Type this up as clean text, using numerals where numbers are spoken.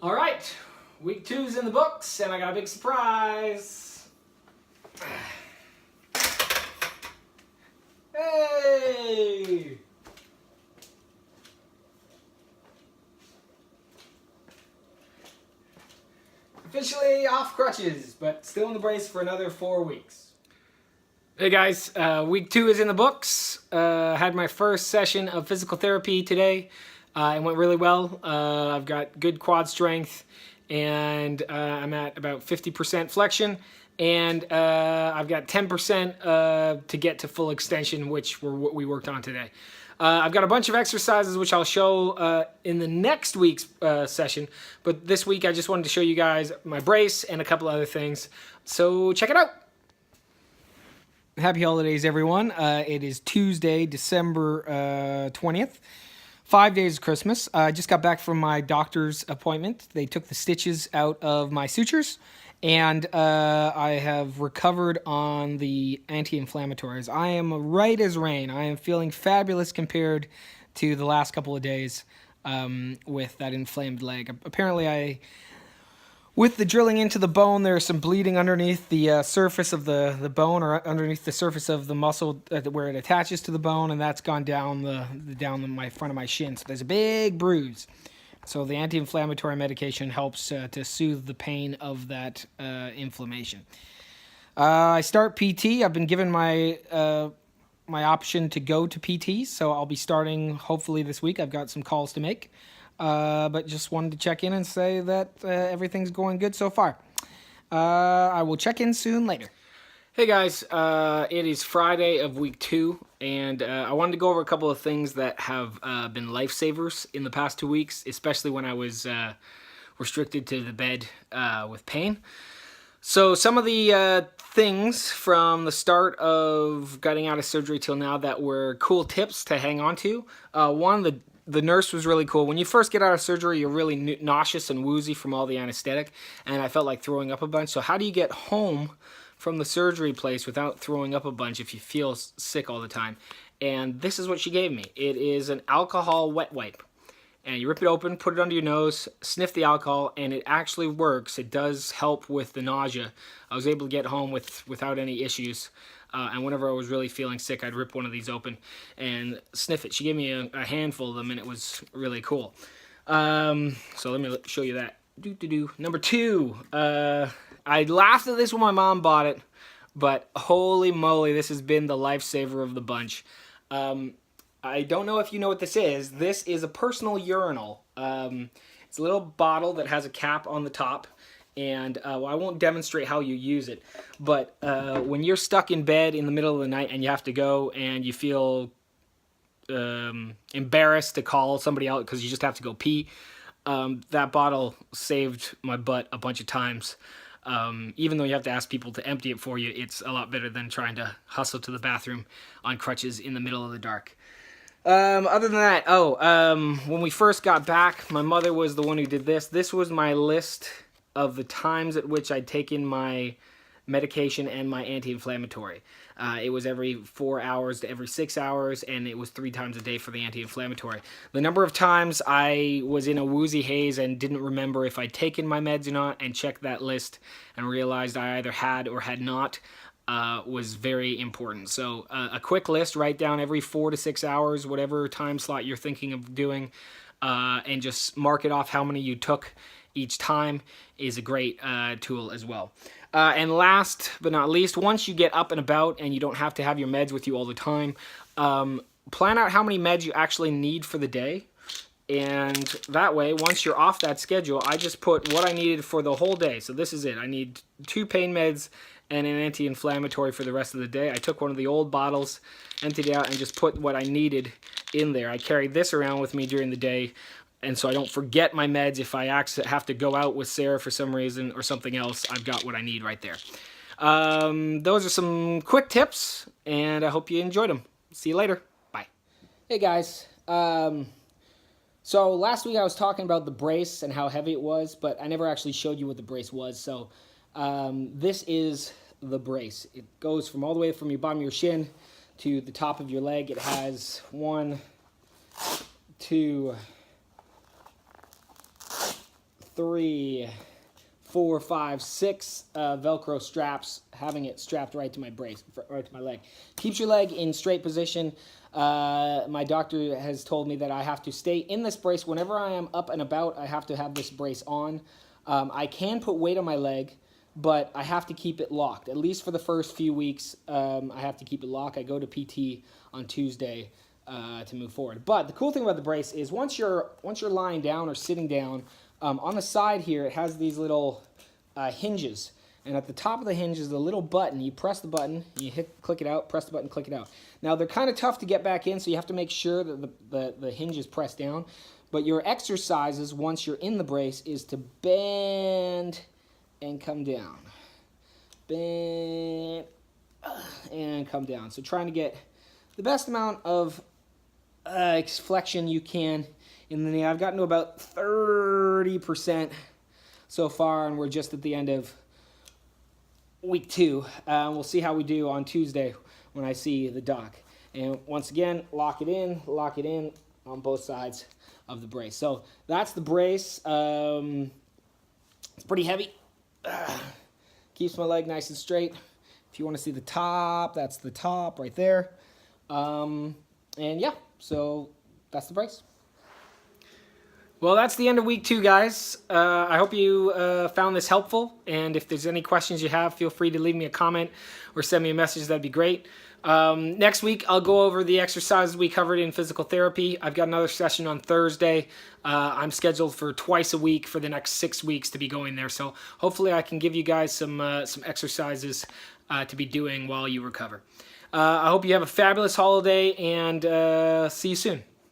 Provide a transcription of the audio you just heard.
All right, week 2's in the books, and I got a big surprise. Hey! Officially off crutches, but still in the brace for another 4 weeks. Hey guys, week 2 is in the books. Had my first session of physical therapy today. It went really well. I've got good quad strength, and I'm at about 50% flexion, and I've got 10% to get to full extension, which were what we worked on today. I've got a bunch of exercises which I'll show in the next week's session, but this week I just wanted to show you guys my brace and a couple other things. So check it out. Happy holidays, everyone. It is Tuesday, December 20th. 5 days of Christmas. I just got back from my doctor's appointment. They took the stitches out of my sutures, and I have recovered on the anti-inflammatories. I am right as rain. I am feeling fabulous compared to the last couple of days with that inflamed leg. Apparently, with the drilling into the bone, there's some bleeding underneath the surface of the bone, or underneath the surface of the muscle where it attaches to the bone, and that's gone down my front of my shin. So there's a big bruise. So the anti-inflammatory medication helps to soothe the pain of that inflammation. I start PT. I've been given my option to go to PT, so I'll be starting hopefully this week. I've got some calls to make. But just wanted to check in and say that everything's going good so far. I will check in soon later. Hey guys, it is Friday of week 2, and I wanted to go over a couple of things that have been lifesavers in the past 2 weeks, especially when I was restricted to the bed with pain. So some of the things from the start of getting out of surgery till now that were cool tips to hang on to. One, the nurse was really cool. When you first get out of surgery, you're really nauseous and woozy from all the anesthetic, and I felt like throwing up a bunch. So how do you get home from the surgery place without throwing up a bunch if you feel sick all the time? And this is what she gave me. It is an alcohol wet wipe. And you rip it open, put it under your nose, sniff the alcohol, and it actually works. It does help with the nausea. I was able to get home without any issues. And whenever I was really feeling sick, I'd rip one of these open and sniff it. She gave me a handful of them, and it was really cool. So let me show you that. Number 2, I laughed at this when my mom bought it, but holy moly, this has been the lifesaver of the bunch. I don't know if you know what this is. This is a personal urinal. It's a little bottle that has a cap on the top. And I won't demonstrate how you use it, but when you're stuck in bed in the middle of the night and you have to go and you feel embarrassed to call somebody out because you just have to go pee, that bottle saved my butt a bunch of times. Even though you have to ask people to empty it for you, it's a lot better than trying to hustle to the bathroom on crutches in the middle of the dark. Other than that, when we first got back, my mother was the one who did this. This was my list of the times at which I'd taken my medication and my anti-inflammatory. It was every 4 hours to every 6 hours, and it was 3 times a day for the anti-inflammatory. The number of times I was in a woozy haze and didn't remember if I'd taken my meds or not, and checked that list and realized I either had or had not, was very important. So a quick list, write down every 4 to 6 hours, whatever time slot you're thinking of doing, and just mark it off how many you took each time is a great tool as well. And last but not least, once you get up and about and you don't have to have your meds with you all the time, plan out how many meds you actually need for the day. And that way, once you're off that schedule, I just put what I needed for the whole day. So this is it. I need 2 pain meds and an anti-inflammatory for the rest of the day. I took one of the old bottles, emptied it out, and just put what I needed in there. I carried this around with me during the day, and so I don't forget my meds. If I have to go out with Sarah for some reason or something else, I've got what I need right there. Those are some quick tips, and I hope you enjoyed them. See you later. Bye. Hey, guys. So last week I was talking about the brace and how heavy it was, but I never actually showed you what the brace was. So this is the brace. It goes from all the way from your bottom of your shin to the top of your leg. It has 1, 2, 3, 4, 5, 6 Velcro straps, having it strapped right to my brace, right to my leg. Keeps your leg in straight position. My doctor has told me that I have to stay in this brace. Whenever I am up and about, I have to have this brace on. I can put weight on my leg, but I have to keep it locked. At least for the first few weeks, I have to keep it locked. I go to PT on Tuesday to move forward. But the cool thing about the brace is once you're lying down or sitting down, on the side here, it has these little hinges. And at the top of the hinge is the little button. You press the button, you click it out, press the button, click it out. Now, they're kind of tough to get back in, so you have to make sure that the hinge is pressed down. But your exercises, once you're in the brace, is to bend and come down. Bend and come down. So trying to get the best amount of flexion you can in the knee. I've gotten to about 30% so far, and we're just at the end of week 2. We'll see how we do on Tuesday when I see the doc. And once again, lock it in on both sides of the brace. So that's the brace. It's pretty heavy. Keeps my leg nice and straight. If you want to see the top, that's the top right there. And yeah, so that's the brace. Well, that's the end of week 2, guys. I hope you found this helpful. And if there's any questions you have, feel free to leave me a comment or send me a message. That'd be great. Next week, I'll go over the exercises we covered in physical therapy. I've got another session on Thursday. I'm scheduled for twice a week for the next 6 weeks to be going there. So hopefully I can give you guys some exercises to be doing while you recover. I hope you have a fabulous holiday, and see you soon.